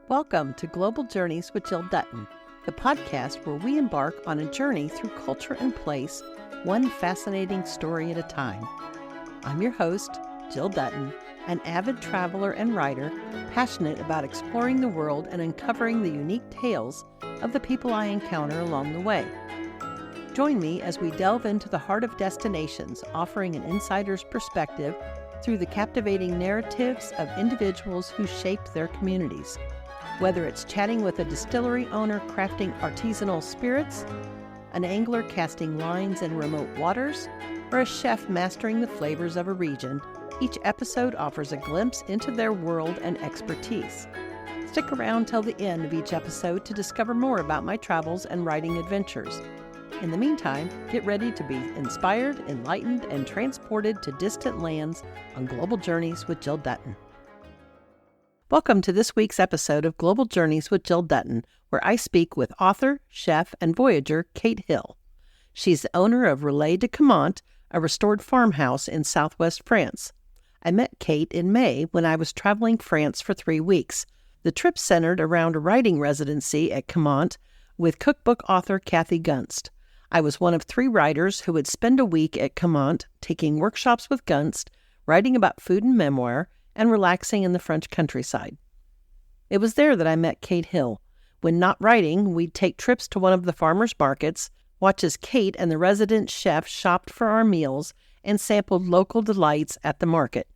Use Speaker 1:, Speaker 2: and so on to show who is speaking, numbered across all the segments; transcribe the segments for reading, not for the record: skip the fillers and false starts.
Speaker 1: Welcome to Global Journeys with Jill Dutton, the podcast where we embark on a journey through culture and place, one fascinating story at a time. I'm your host, Jill Dutton, an avid traveler and writer, passionate about exploring the world and uncovering the unique tales of the people I encounter along the way. Join me as we delve into the heart of destinations, offering an insider's perspective through the captivating narratives of individuals who shaped their communities. Whether it's chatting with a distillery owner crafting artisanal spirits, an angler casting lines in remote waters, or a chef mastering the flavors of a region, each episode offers a glimpse into their world and expertise. Stick around till the end of each episode to discover more about my travels and writing adventures. In the meantime, get ready to be inspired, enlightened, and transported to distant lands on Global Journeys with Jill Dutton. Welcome to this week's episode of Global Journeys with Jill Dutton, where I speak with author, chef, and voyager Kate Hill. She's the owner of Relais de Caumont, a restored farmhouse in southwest France. I met Kate in May when I was traveling France for 3 weeks. The trip centered around a writing residency at Caumont with cookbook author Kathy Gunst. I was one of 3 writers who would spend a week at Caumont taking workshops with Gunst, writing about food and memoir, and relaxing in the French countryside. It was there that I met Kate Hill. When not writing, we'd take trips to one of the farmers' markets, watch as Kate and the resident chef shopped for our meals, and sampled local delights at the market.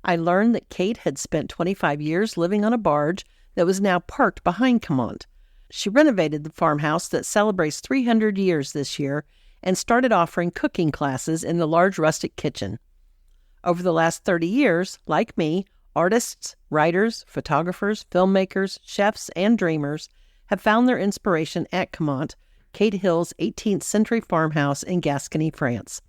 Speaker 1: I learned that Kate had spent 25 years living on a barge that was now parked behind Caumont. She renovated the farmhouse that celebrates 300 years this year and started offering cooking classes in the large rustic kitchen. Over the last 30 years, like me, artists, writers, photographers, filmmakers, chefs, and dreamers have found their inspiration at Caumont, Kate Hill's 18th century farmhouse in Gascony, France.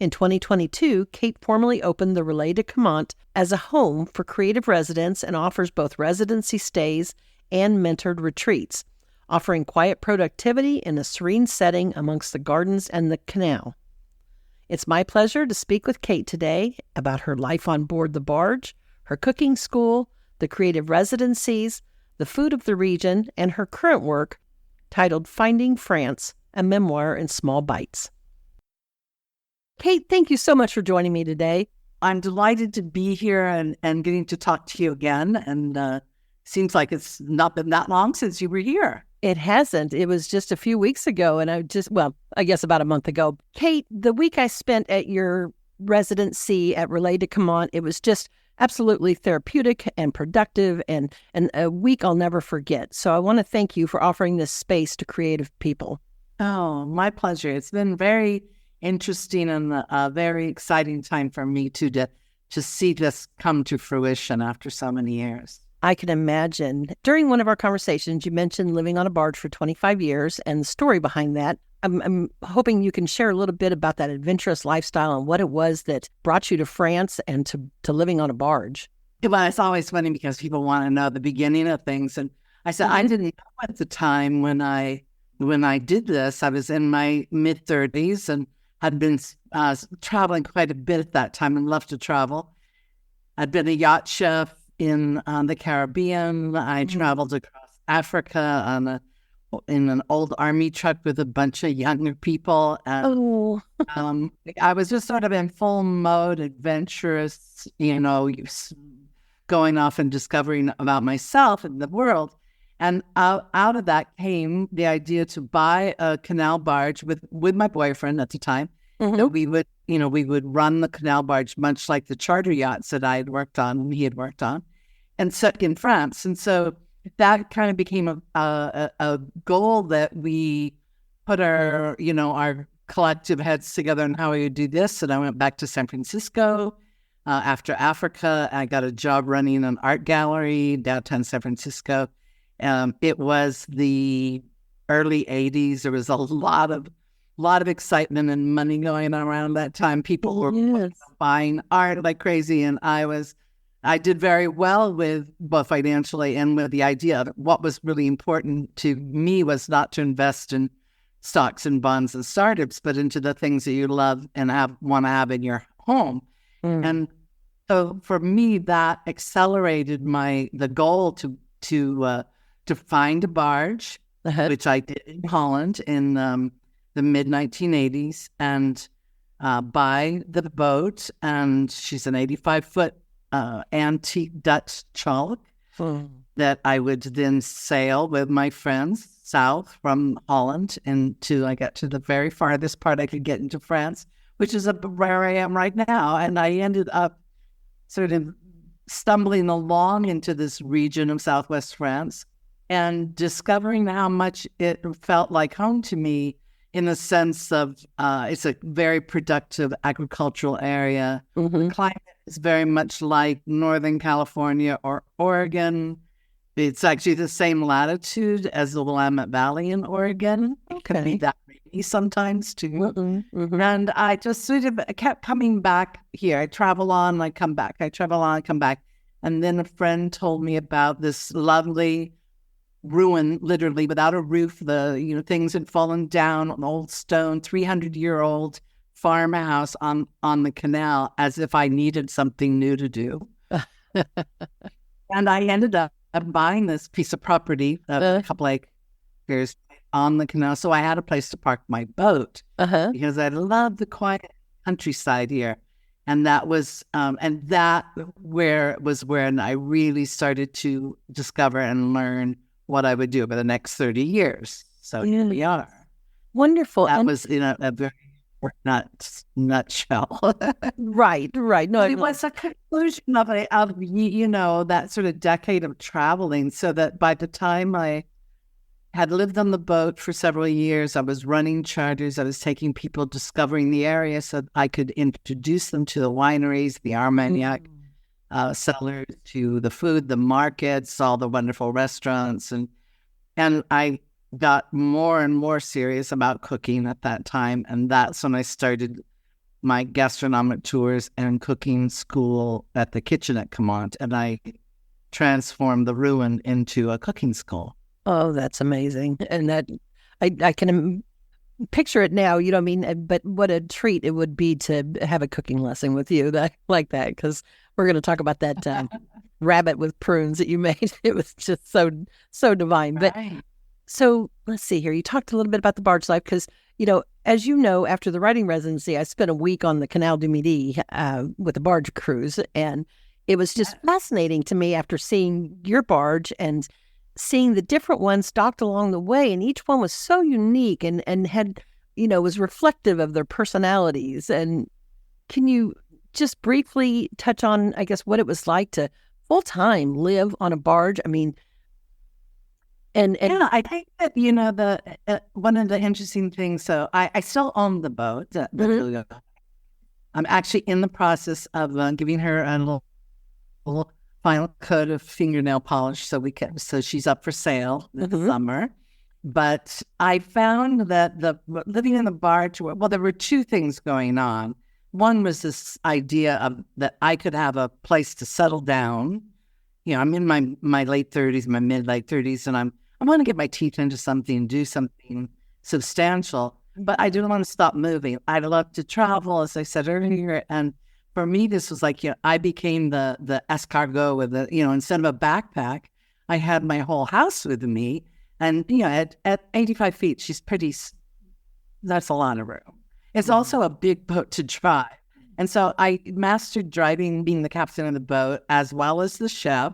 Speaker 1: In 2022, Kate formally opened the Relais de Caumont as a home for creative residents and offers both residency stays and mentored retreats, offering quiet productivity in a serene setting amongst the gardens and the canal. It's my pleasure to speak with Kate today about her life on board the barge, her cooking school, the creative residencies, the food of the region, and her current work titled Finding France, a memoir in small bites. Kate, thank you so much for joining me today.
Speaker 2: I'm delighted to be here and getting to talk to you again. And seems like it's not been that long since you were here.
Speaker 1: It hasn't. It was just a few weeks ago, and I guess about a month ago. Kate, the week I spent at your residency at Relais de Caumont, it was just absolutely therapeutic and productive and a week I'll never forget. So I want to thank you for offering this space to creative people.
Speaker 2: Oh, my pleasure. It's been very interesting and a very exciting time for me to see this come to fruition after so many years.
Speaker 1: I can imagine. During one of our conversations, you mentioned living on a barge for 25 years and the story behind that. I'm hoping you can share a little bit about that adventurous lifestyle and what it was that brought you to France and to living on a barge.
Speaker 2: Well, it's always funny because people want to know the beginning of things. And I said, I didn't know at the time when I did this. I was in my mid-30s and had been traveling quite a bit at that time and loved to travel. I'd been a yacht chef in the Caribbean. I traveled across Africa in an old army truck with a bunch of younger people. And, I was just sort of in full mode, adventurous, going off and discovering about myself and the world. And out of that came the idea to buy a canal barge with my boyfriend at the time. Mm-hmm. We would run the canal barge much like the charter yachts that I had worked on and he had worked on, and set in France. And so that kind of became a goal that we put our collective heads together on how we would do this. And I went back to San Francisco after Africa. I got a job running an art gallery downtown San Francisco. It was the early 80s. There was a lot of excitement and money going on around that time. People were buying art like crazy. And I did very well with both financially and with the idea of what was really important to me was not to invest in stocks and bonds and startups, but into the things that you love and want to have in your home. And so for me, that accelerated the goal to to find a barge, which I did in Holland in the mid-1980s, and buy the boat. And she's an 85-foot antique Dutch chalk that I would then sail with my friends south from Holland until I got to the very farthest part I could get into France, which is where I am right now. And I ended up sort of stumbling along into this region of Southwest France and discovering how much it felt like home to me, in the sense of it's a very productive agricultural area. The climate is very much like Northern California or Oregon. It's actually the same latitude as the Willamette Valley in Oregon. It can be that rainy sometimes too. And I just sort of kept coming back here. I travel on, I come back. I travel on, I come back. And then a friend told me about this lovely ruin, literally without a roof. The things had fallen down, an old stone, 300-year-old farmhouse on the canal, as if I needed something new to do. And I ended up buying this piece of property a couple acres on the canal, so I had a place to park my boat because I love the quiet countryside here. And that was, was when I really started to discover and learn what I would do over the next 30 years. So here we are.
Speaker 1: Wonderful.
Speaker 2: That was in a very nutshell.
Speaker 1: Right. No,
Speaker 2: it was a conclusion of that sort of decade of traveling, so that by the time I had lived on the boat for several years, I was running charters. I was taking people discovering the area so that I could introduce them to the wineries, the Armagnac cellars, to the food, the markets, all the wonderful restaurants. And I got more and more serious about cooking at that time. And that's when I started my gastronomic tours and cooking school at the kitchen at Caumont. And I transformed the ruin into a cooking school.
Speaker 1: Oh, that's amazing. And that I can picture it now, but what a treat it would be to have a cooking lesson with you like that, because we're going to talk about that rabbit with prunes that you made. It was just so divine. Right. But so let's see here. You talked a little bit about the barge life because, as you know, after the writing residency, I spent a week on the Canal du Midi with a barge cruise. And it was just fascinating to me after seeing your barge and seeing the different ones docked along the way, and each one was so unique and had, was reflective of their personalities. And can you just briefly touch on, I guess, what it was like to full-time live on a barge? I mean,
Speaker 2: I think that, one of the interesting things, so I still own the boat. I'm actually in the process of giving her a little final coat of fingernail polish so she's up for sale this summer. But I found that living in the barge, there were two things going on. One was this idea of that I could have a place to settle down. I'm in my late 30s, my mid-late 30s, and I want to get my teeth into something, do something substantial, but I didn't want to stop moving. I'd love to travel, as I said earlier, and for me, this was like, I became the escargot with instead of a backpack, I had my whole house with me. And, at 85 feet, that's a lot of room. It's also a big boat to drive. And so I mastered driving, being the captain of the boat, as well as the chef,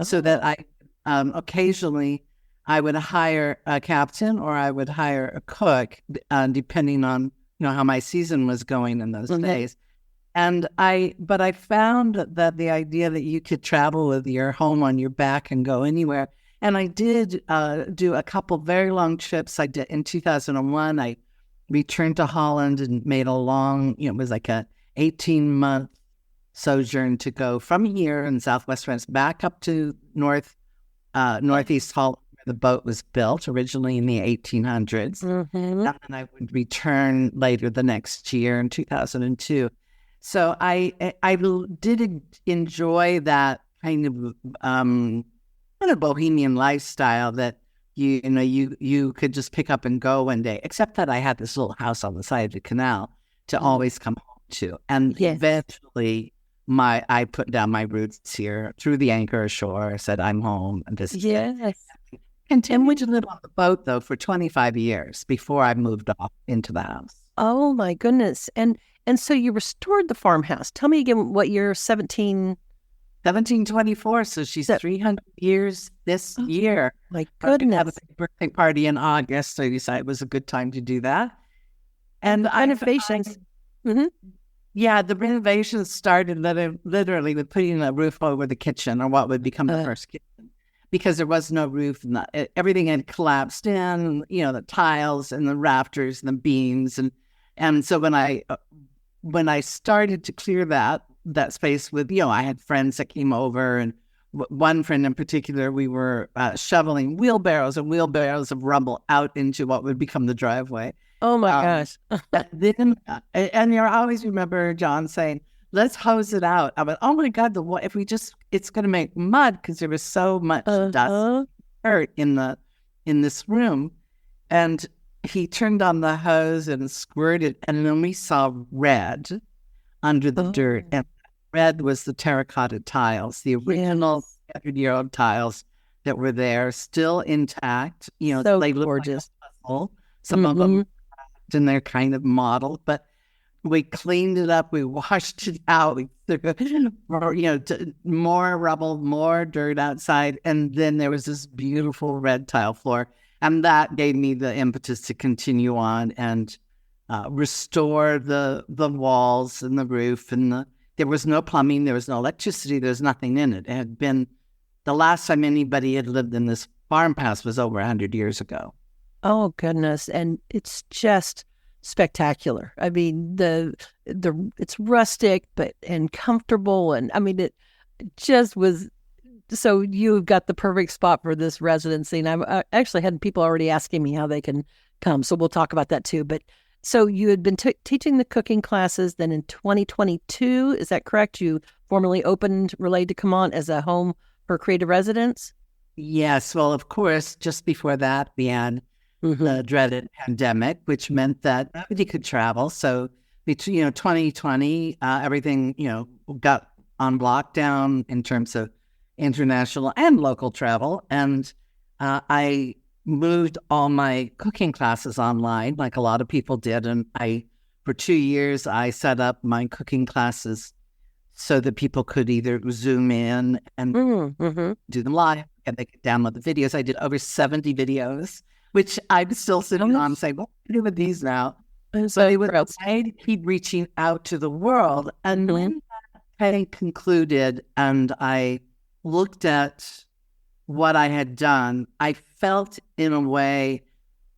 Speaker 2: so that I occasionally I would hire a captain or I would hire a cook, depending on, how my season was going in those days. But I found that the idea that you could travel with your home on your back and go anywhere. And I did do a couple very long trips. I did in 2001. I returned to Holland and made a long, it was like a 18-month sojourn to go from here in Southwest France back up to Northeast Holland, where the boat was built originally in the 1800s. And then I would return later the next year in 2002. So I did enjoy that kind of bohemian lifestyle that you could just pick up and go one day. Except that I had this little house on the side of the canal to always come home to, and eventually I put down my roots here, threw the anchor ashore, said I'm home, and this.
Speaker 1: Yes.
Speaker 2: Continued to live on the boat, though, for 25 years before I moved off into the house.
Speaker 1: Oh, my goodness. And so you restored the farmhouse. Tell me again what year,
Speaker 2: 1724, so she's 300 years this year.
Speaker 1: My
Speaker 2: We're gonna have
Speaker 1: goodness.
Speaker 2: a big birthday party in August, so I decided it was a good time to do that. And
Speaker 1: Renovations.
Speaker 2: yeah, the renovations started literally with putting a roof over the kitchen, or what would become the first kitchen, because there was no roof, and everything had collapsed in, the tiles and the rafters and the beams. And so when I started to clear that space with, I had friends that came over, and one friend in particular, we were shoveling wheelbarrows and wheelbarrows of rubble out into what would become the driveway.
Speaker 1: Oh my gosh.
Speaker 2: Then, and you always remember John saying, let's hose it out. I went, oh my God, if we just, it's going to make mud, because there was so much dust, dirt in this room. And he turned on the hose and squirted, and then we saw red under the dirt. And red was the terracotta tiles, the original 100-year-old tiles that were there, still intact.
Speaker 1: So
Speaker 2: they look
Speaker 1: gorgeous.
Speaker 2: like a puzzle. Some of them, and they're kind of modeled, but we cleaned it up. We washed it out. We more rubble, more dirt outside, and then there was this beautiful red tile floor, and that gave me the impetus to continue on and restore the walls and the roof, and there was no plumbing, there was no electricity, there was nothing in it. It had been the last time anybody had lived in this farmhouse was over 100 years ago.
Speaker 1: Oh goodness, and it's just spectacular. I mean, it's rustic and comfortable, and I mean, it just was. So you've got the perfect spot for this residency, and I actually had people already asking me how they can come, so we'll talk about that too. But so you had been teaching the cooking classes, then in 2022, is that correct? You formally opened Relay to Come On as a home for creative residents?
Speaker 2: Yes. Well, of course, just before that, we had the dreaded pandemic, which meant that nobody could travel. So between 2020, everything got on lockdown in terms of international and local travel, and I moved all my cooking classes online, like a lot of people did. And for 2 years, I set up my cooking classes so that people could either Zoom in and do them live, and they could download the videos. I did over 70 videos, which I'm still sitting on saying, what do I do with these now? So it was a way to keep reaching out to the world. And when I concluded and I looked at what I had done, I felt in a way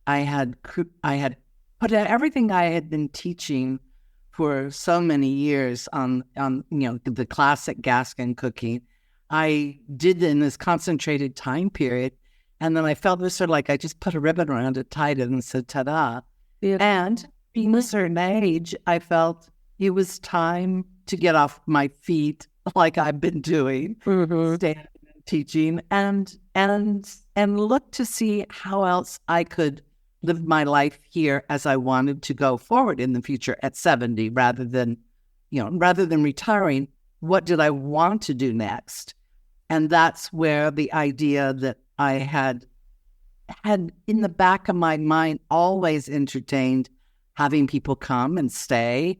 Speaker 2: I had put everything I had been teaching for so many years on the classic Gascon cooking. I did in this concentrated time period, and then I felt this sort of like I just put a ribbon around it, tied it, and said, "Ta-da!" And being a certain age, I felt it was time to get off my feet, like I've been doing, standing and teaching, and look to see how else I could live my life here as I wanted to go forward in the future at 70, rather than retiring. What did I want to do next? And that's where the idea that I had in the back of my mind always entertained having people come and stay,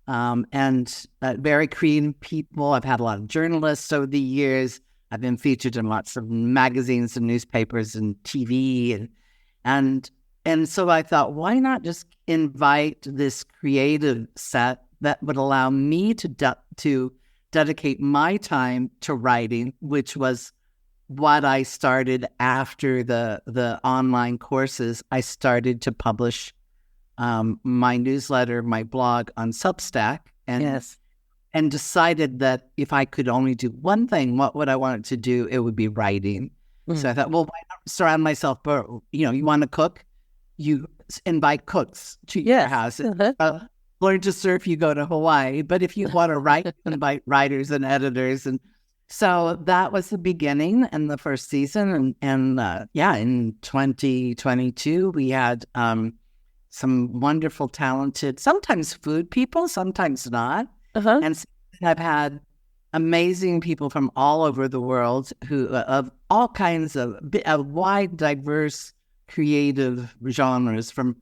Speaker 2: and very creative people. I've had a lot of journalists over the years. I've been featured in lots of magazines and newspapers and TV, and so I thought, why not just invite this creative set that would allow me to dedicate my time to writing, which was what I started after the online courses. I started to publish my newsletter, my blog on Substack, and decided that if I could only do one thing, what would I want it to do? It would be writing. So I thought, well, why not surround myself? You want to cook? You invite cooks to your house. Learn to surf, you go to Hawaii. But if you want to write, you invite writers and editors. And so that was the beginning and the first season. And in 2022, we had some wonderful, talented, sometimes food people, sometimes not. And I've had amazing people from all over the world who of all kinds of a wide, diverse, creative genres, from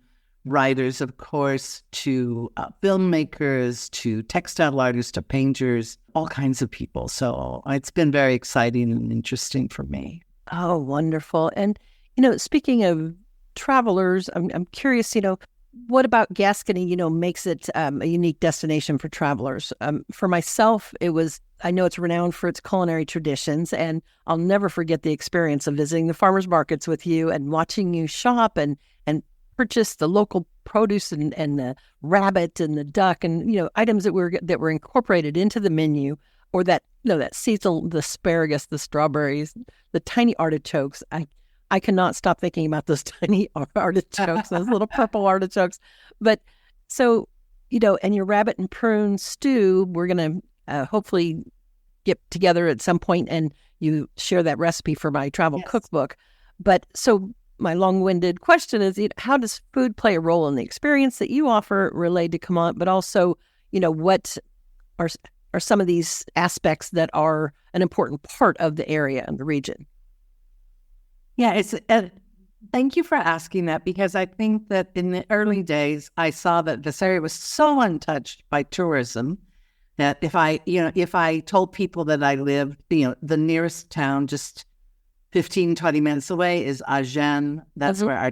Speaker 2: writers, of course, to filmmakers, to textile artists, to painters, all kinds of people. So it's been very exciting and interesting for me.
Speaker 1: Oh, wonderful. And, speaking of travelers, I'm curious, what about Gascony, makes it a unique destination for travelers? For myself, I know it's renowned for its culinary traditions, and I'll never forget the experience of visiting the farmers markets with you and watching you shop and purchase the local produce and the rabbit and the duck and, items that were incorporated into the menu, or that, that seasonal, the asparagus, the strawberries, the tiny artichokes. I cannot stop thinking about those tiny artichokes, those little purple artichokes. But so, and your rabbit and prune stew, we're going to hopefully get together at some point and you share that recipe for my travel cookbook. But so my long-winded question is, how does food play a role in the experience that you offer related to Cumallt, but also, what are some of these aspects that are an important part of the area and the region?
Speaker 2: Yeah, thank you for asking that, because I think that in the early days, I saw that this area was so untouched by tourism that if I told people that I lived, the nearest town just 15, 20 minutes away is Agen. That's where our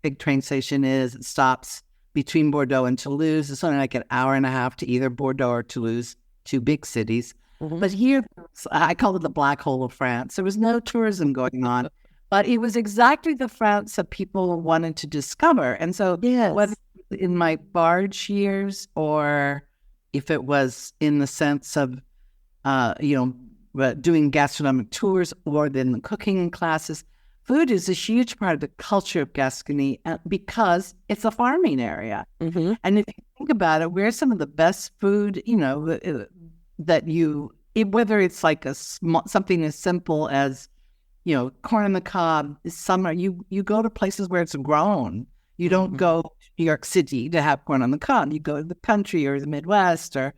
Speaker 2: big train station is. It stops between Bordeaux and Toulouse. It's only like an hour and a half to either Bordeaux or Toulouse, two big cities. But here, I call it the black hole of France. There was no tourism going on, but it was exactly the France that people wanted to discover. And so whether in my barge years or if it was in the sense of, doing gastronomic tours or then the cooking classes, food is a huge part of the culture of Gascony because it's a farming area. And if you think about it, where's some of the best food, whether it's like something as simple as, corn on the cob is summer, you go to places where it's grown. You don't go to New York City to have corn on the cob. You go to the country or the Midwest or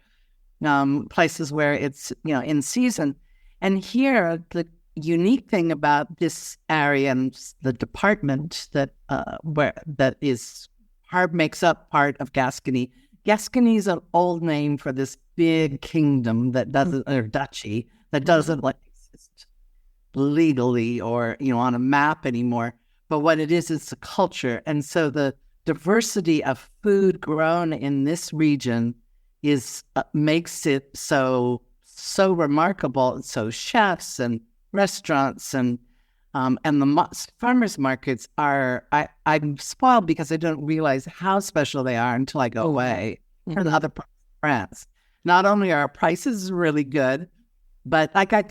Speaker 2: places where it's, in season. And here, the unique thing about this area and the department that makes up part of Gascony. Gascony is an old name for this big kingdom that doesn't, or duchy, that doesn't exist legally or, on a map anymore. But what it is, it's a culture. And so the diversity of food grown in this region makes it so remarkable. So chefs and restaurants and the farmers markets I'm spoiled because I don't realize how special they are until I go away to the other parts of France. Not only are our prices really good, but like I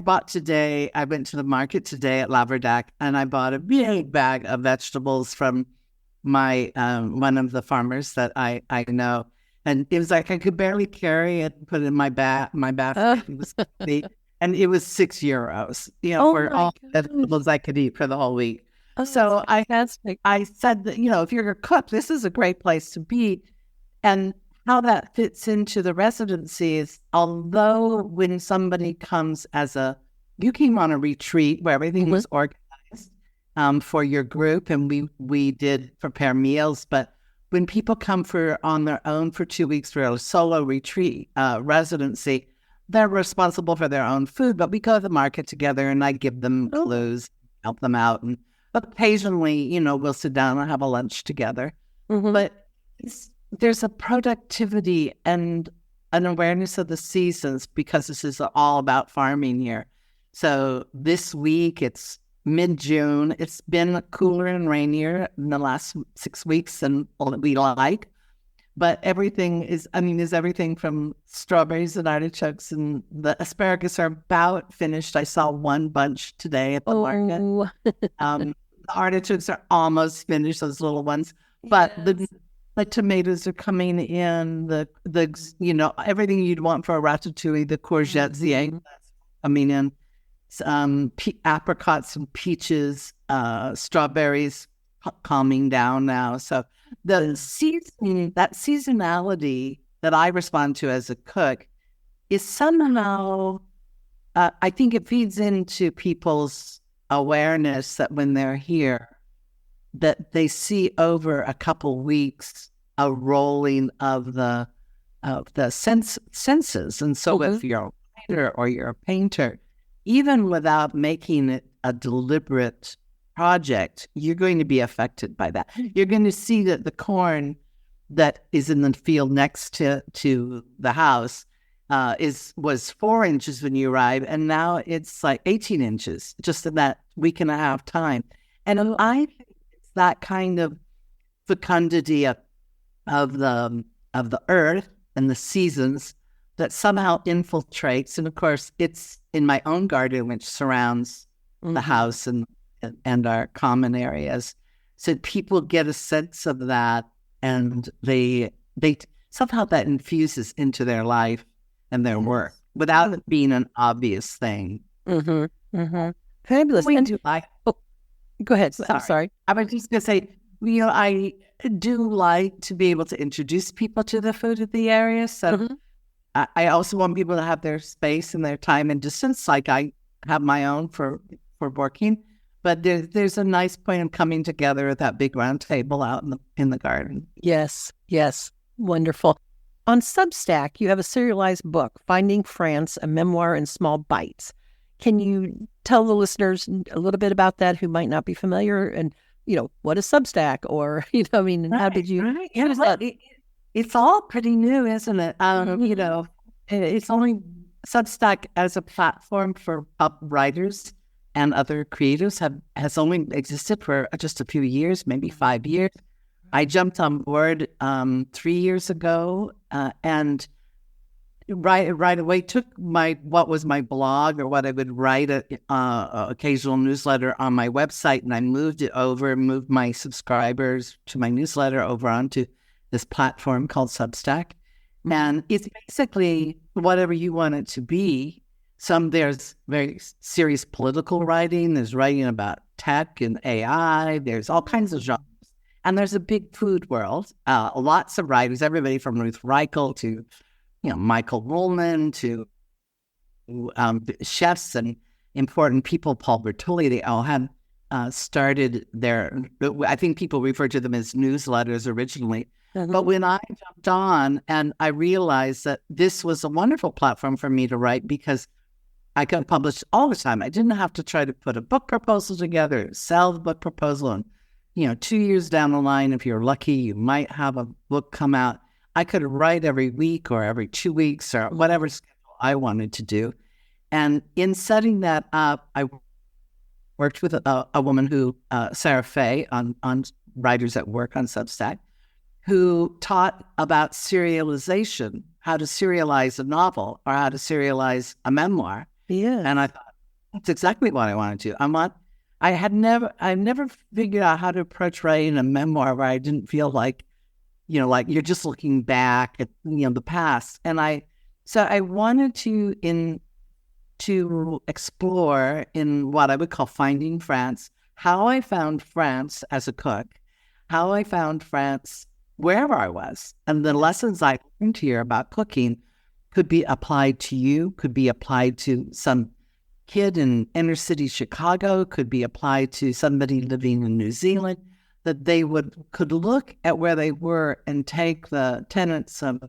Speaker 2: went to the market today at Laverdac and I bought a big bag of vegetables from my one of the farmers that I know. And it was like I could barely carry it and put it in my basket. It was complete. And it was €6, for all the vegetables I could eat for the whole week. So I said that, if you're a cook, this is a great place to be. And how that fits into the residency is, although when somebody comes you came on a retreat where everything was organized for your group, and we did prepare meals, but when people come on their own for 2 weeks for a solo retreat residency, they're responsible for their own food, but we go to the market together and I give them clues, help them out. And occasionally, we'll sit down and have a lunch together. But there's a productivity and an awareness of the seasons because this is all about farming here. So this week, it's mid-June. It's been cooler and rainier in the last 6 weeks than we like. But everything is everything from strawberries and artichokes, and the asparagus are about finished. I saw one bunch today at the market. The artichokes are almost finished, those little ones. But the tomatoes are coming in, the everything you'd want for a ratatouille, the courgettes, the egg coming in, apricots and peaches, strawberries calming down now. So the season, that seasonality that I respond to as a cook is somehow I think it feeds into people's awareness that when they're here, that they see over a couple weeks a rolling of the senses. And so if you're a writer or you're a painter, even without making it a deliberate project, you're going to be affected by that. You're going to see that the corn that is in the field next to the house was 4 inches when you arrive, and now it's like 18 inches just in that week and a half time. And I think it's that kind of fecundity of the earth and the seasons that somehow infiltrates. And of course, it's in my own garden, which surrounds the house and our common areas. So people get a sense of that, and they somehow that infuses into their life and their work without it being an obvious thing.
Speaker 1: Fabulous.
Speaker 2: We do like.
Speaker 1: Oh, go ahead. I'm sorry.
Speaker 2: I was just going to say, I do like to be able to introduce people to the food of the area. So I also want people to have their space and their time and distance, like I have my own for working. But there's a nice point of coming together at that big round table out in the garden.
Speaker 1: Yes. Wonderful. On Substack, you have a serialized book, Finding France, a memoir in small bites. Can you tell the listeners a little bit about that who might not be familiar? And, what is Substack? Or, how did you...
Speaker 2: Right. Yeah, it's all pretty new, isn't it? It's only Substack as a platform for writers and other creatives has only existed for just a few years, maybe 5 years. I jumped on board 3 years ago and right away took what was my blog or what I would write a occasional newsletter on my website, and I moved my subscribers to my newsletter over onto this platform called Substack. And it's basically whatever you want it to be. There's very serious political writing, there's writing about tech and AI, there's all kinds of genres. And there's a big food world, lots of writers, everybody from Ruth Reichel to, Michael Ruhlman to chefs and important people, Paul Bertulli. They all had started I think people refer to them as newsletters originally. But when I jumped on and I realized that this was a wonderful platform for me to write because I could publish all the time. I didn't have to try to put a book proposal together, sell the book proposal, and 2 years down the line, if you're lucky, you might have a book come out. I could write every week or every 2 weeks or whatever schedule I wanted to do. And in setting that up, I worked with a woman who, Sarah Fay, on Writers at Work on Substack, who taught about serialization, how to serialize a novel or how to serialize a memoir.
Speaker 1: Yeah.
Speaker 2: And I thought, that's exactly what I want to do. I never figured out how to approach writing a memoir where I didn't feel like, like you're just looking back at, the past. And I wanted to explore in what I would call Finding France, how I found France as a cook, how I found France wherever I was. And the lessons I learned here about cooking could be applied to you, could be applied to some kid in inner city Chicago, could be applied to somebody living in New Zealand, that they could look at where they were and take the tenets of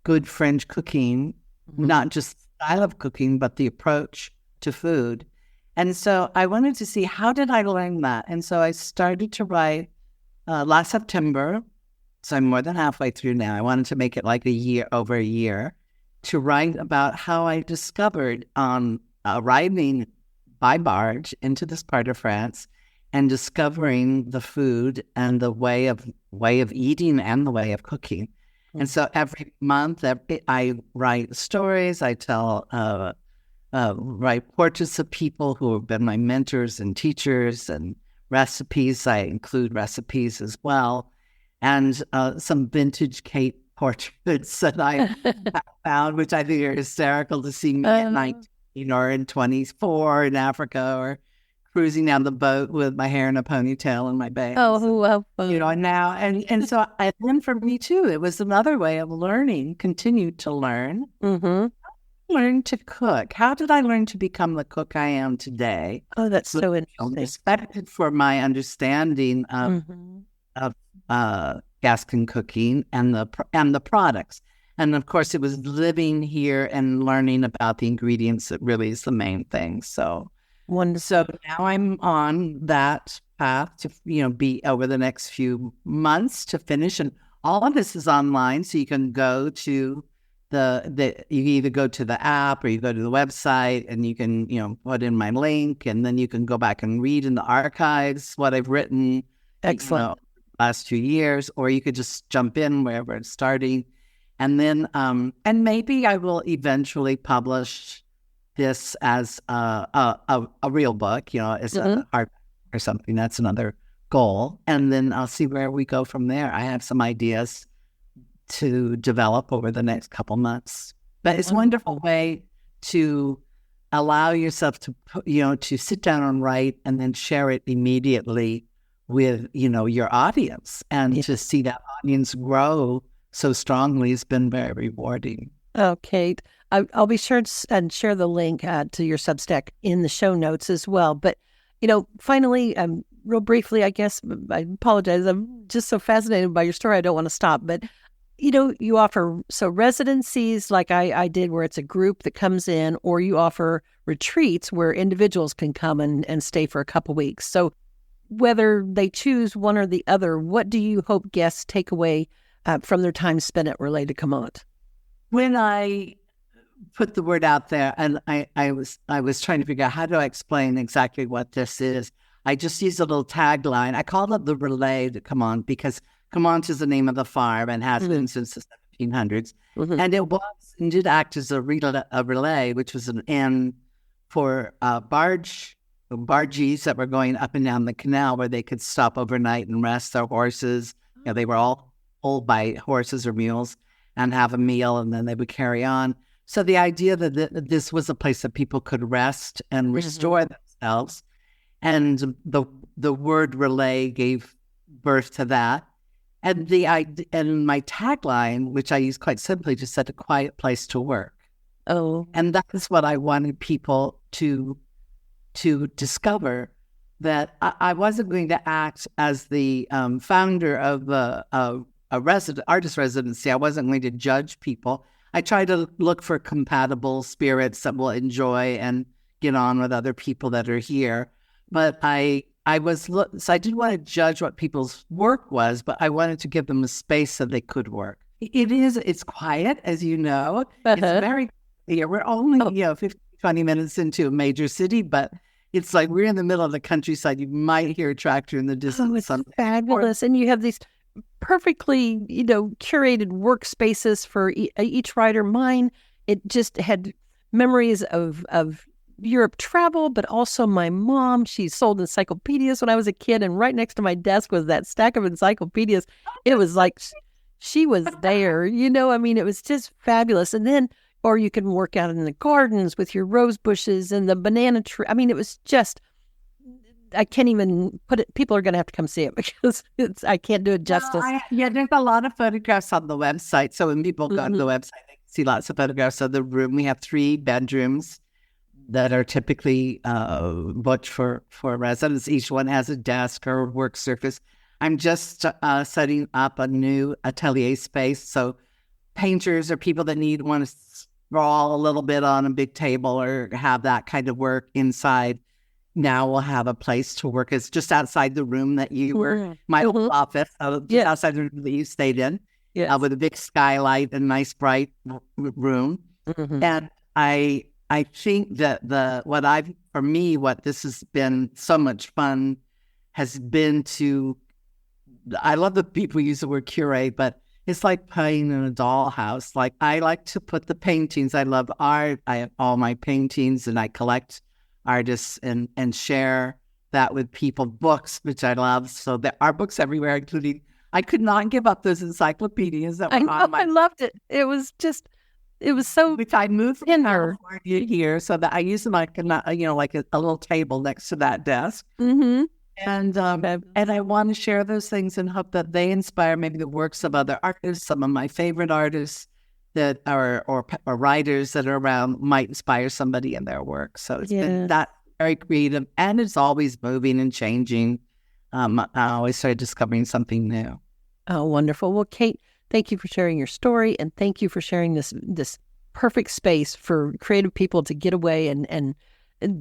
Speaker 2: good French cooking, not just style of cooking, but the approach to food. And so I wanted to see, how did I learn that? And so I started to write last September. So I'm more than halfway through now. I wanted to make it like over a year, to write about how I discovered arriving by barge into this part of France and discovering the food and the way of eating and the way of cooking. And so every month I write stories. I write portraits of people who have been my mentors and teachers, and recipes. I include recipes as well. And some vintage Kate portraits that I found, which I think are hysterical, to see me at 19 or in 24 in Africa, or cruising down the boat with my hair in a ponytail and my bangs.
Speaker 1: Oh, wow.
Speaker 2: And so then for me too, it was another way of learning, continued to learn.
Speaker 1: Mm-hmm.
Speaker 2: learn to cook? How did I learn to become the cook I am today?
Speaker 1: Oh, that's so interesting.
Speaker 2: Respected for my understanding of Gascon cooking and the products. And of course, it was living here and learning about the ingredients that really is the main thing. So
Speaker 1: wonderful.
Speaker 2: So now I'm on that path to, be over the next few months to finish. And all of this is online. So you can go to you either go to the app or you go to the website and you can, put in my link, and then you can go back and read in the archives what I've written.
Speaker 1: Excellent.
Speaker 2: Last 2 years, or you could just jump in wherever it's starting. And then, and maybe I will eventually publish this as a real book, as a art or something. That's another goal. And then I'll see where we go from there. I have some ideas to develop over the next couple months. But it's a wonderful way to allow yourself to, to sit down and write and then share it immediately with, your audience. And to see that audience grow so strongly has been very rewarding.
Speaker 1: Oh, Kate, I'll be sure and share the link to your Substack in the show notes as well. But, finally, real briefly, I guess, I apologize. I'm just so fascinated by your story. I don't want to stop. But, you offer residencies like I did, where it's a group that comes in, or you offer retreats where individuals can come and stay for a couple weeks. So whether they choose one or the other, what do you hope guests take away from their time spent at Relais de Commande?
Speaker 2: When I put the word out there, and I was trying to figure out how do I explain exactly what this is, I just used a little tagline. I called it the Relais de Commande because Commande is the name of the farm and has been since the 1700s. And it did act as a relay, which was an inn for bargees that were going up and down the canal, where they could stop overnight and rest their horses. They were all pulled by horses or mules and have a meal, and then they would carry on. So the idea that this was a place that people could rest and restore themselves, and the word relay gave birth to that. And my tagline, which I use quite simply, just said a quiet place to work.
Speaker 1: Oh,
Speaker 2: and that is what I wanted people to discover, that I wasn't going to act as the founder of a artist residency. I wasn't going to judge people. I try to look for compatible spirits that will enjoy and get on with other people that are here. But I didn't want to judge what people's work was, but I wanted to give them a space so they could work. It's quiet, as you know. It's very clear. We're only 15, 20 minutes into a major city, but it's like we're in the middle of the countryside. You might hear a tractor in the distance.
Speaker 1: Oh, it's fabulous. And you have these perfectly, curated workspaces for each writer. Mine, it just had memories of Europe travel, but also my mom. She sold encyclopedias when I was a kid, and right next to my desk was that stack of encyclopedias. It was like she was there, it was just fabulous. And then, or you can work out in the gardens with your rose bushes and the banana tree. It was just, I can't even put it. People are going to have to come see it because I can't do it justice.
Speaker 2: There's a lot of photographs on the website. So when people go to the website, they can see lots of photographs of the room. We have 3 bedrooms that are typically booked for residents. Each one has a desk or work surface. I'm just setting up a new atelier space. So painters or people that want to sprawl a little bit on a big table or have that kind of work inside, now we'll have a place to work. It's just outside the room that you were, my old office, just outside the room that you stayed in, with a big skylight and nice bright room. And I think that what this has been so much fun has been I love that people use the word curate, but it's like playing in a dollhouse. Like, I like to put the paintings. I love art. I have all my paintings, and I collect artists and share that with people. Books, which I love. So there are books everywhere, including, I could not give up those encyclopedias that were
Speaker 1: I loved it. It was so.
Speaker 2: Which I moved from California here, so that I use them like a little table next to that desk. And I want to share those things and hope that they inspire maybe the works of other artists, some of my favorite artists, that are or writers that are around might inspire somebody in their work. So it's been that very creative, and it's always moving and changing. I always start discovering something new.
Speaker 1: Oh, wonderful. Well, Kate, thank you for sharing your story, and thank you for sharing this perfect space for creative people to get away and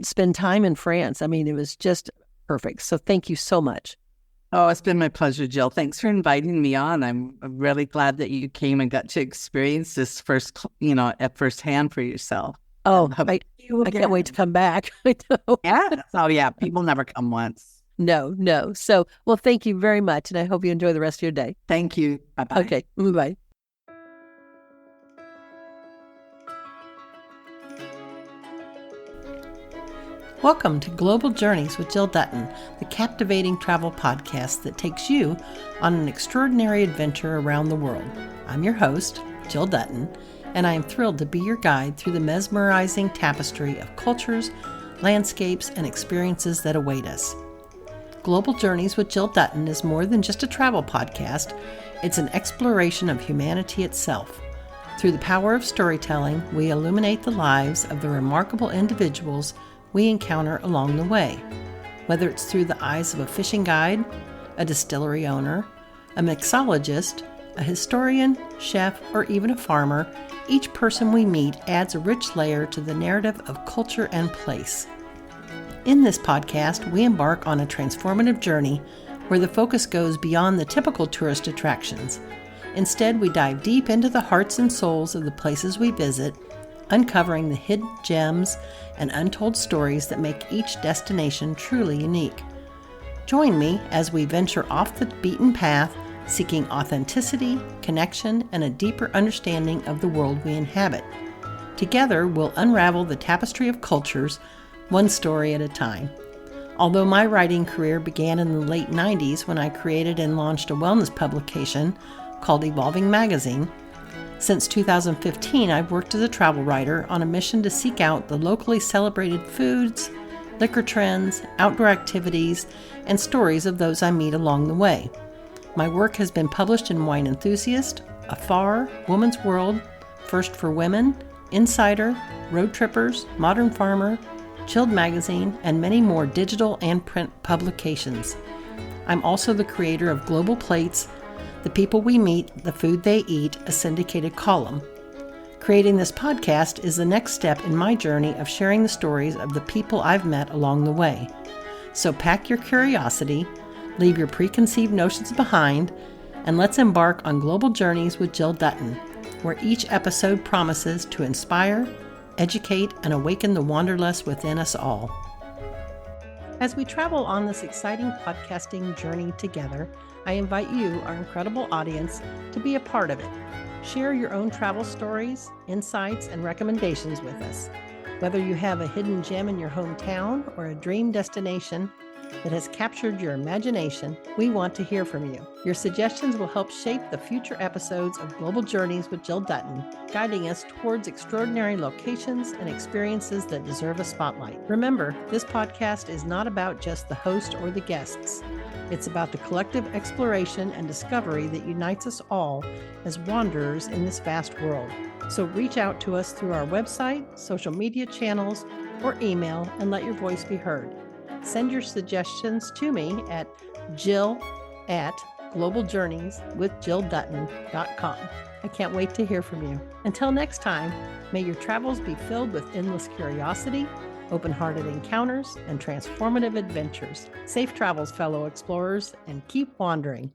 Speaker 1: spend time in France. I mean, it was just perfect. So thank you so much.
Speaker 2: Oh, it's been my pleasure, Jill. Thanks for inviting me on. I'm really glad that you came and got to experience this at firsthand for yourself.
Speaker 1: Oh, I can't wait to come back. I know.
Speaker 2: Yeah. Oh, yeah. People never come once.
Speaker 1: No. So, well, thank you very much, and I hope you enjoy the rest of your day.
Speaker 2: Thank you. Bye-bye.
Speaker 1: Okay. Bye. Welcome to Global Journeys with Jill Dutton, the captivating travel podcast that takes you on an extraordinary adventure around the world. I'm your host, Jill Dutton, and I am thrilled to be your guide through the mesmerizing tapestry of cultures, landscapes, and experiences that await us. Global Journeys with Jill Dutton is more than just a travel podcast. It's an exploration of humanity itself. Through the power of storytelling, we illuminate the lives of the remarkable individuals we encounter along the way. Whether it's through the eyes of a fishing guide, a distillery owner, a mixologist, a historian, chef, or even a farmer, each person we meet adds a rich layer to the narrative of culture and place. In this podcast, we embark on a transformative journey where the focus goes beyond the typical tourist attractions. Instead, we dive deep into the hearts and souls of the places we visit, uncovering the hidden gems and untold stories that make each destination truly unique. Join me as we venture off the beaten path, seeking authenticity, connection, and a deeper understanding of the world we inhabit. Together, we'll unravel the tapestry of cultures, one story at a time. Although my writing career began in the late 90s when I created and launched a wellness publication called Evolving Magazine, since 2015, I've worked as a travel writer on a mission to seek out the locally celebrated foods, liquor trends, outdoor activities, and stories of those I meet along the way. My work has been published in Wine Enthusiast, Afar, Woman's World, First for Women, Insider, Road Trippers, Modern Farmer, Chilled Magazine, and many more digital and print publications. I'm also the creator of Global Plates, The People We Meet, The Food They Eat, a syndicated column. Creating this podcast is the next step in my journey of sharing the stories of the people I've met along the way. So pack your curiosity, leave your preconceived notions behind, and let's embark on Global Journeys with Jill Dutton, where each episode promises to inspire, educate, and awaken the wanderlust within us all. As we travel on this exciting podcasting journey together, I invite you, our incredible audience, to be a part of it. Share your own travel stories, insights, and recommendations with us. Whether you have a hidden gem in your hometown or a dream destination that has captured your imagination, we want to hear from you. Your suggestions will help shape the future episodes of Global Journeys with Jill Dutton, guiding us towards extraordinary locations and experiences that deserve a spotlight. Remember, this podcast is not about just the host or the guests. It's about the collective exploration and discovery that unites us all as wanderers in this vast world. So reach out to us through our website, social media channels, or email and let your voice be heard. Send your suggestions to me at jill@globaljourneyswithjilldutton.com. I can't wait to hear from you. Until next time, may your travels be filled with endless curiosity, open-hearted encounters, and transformative adventures. Safe travels, fellow explorers, and keep wandering.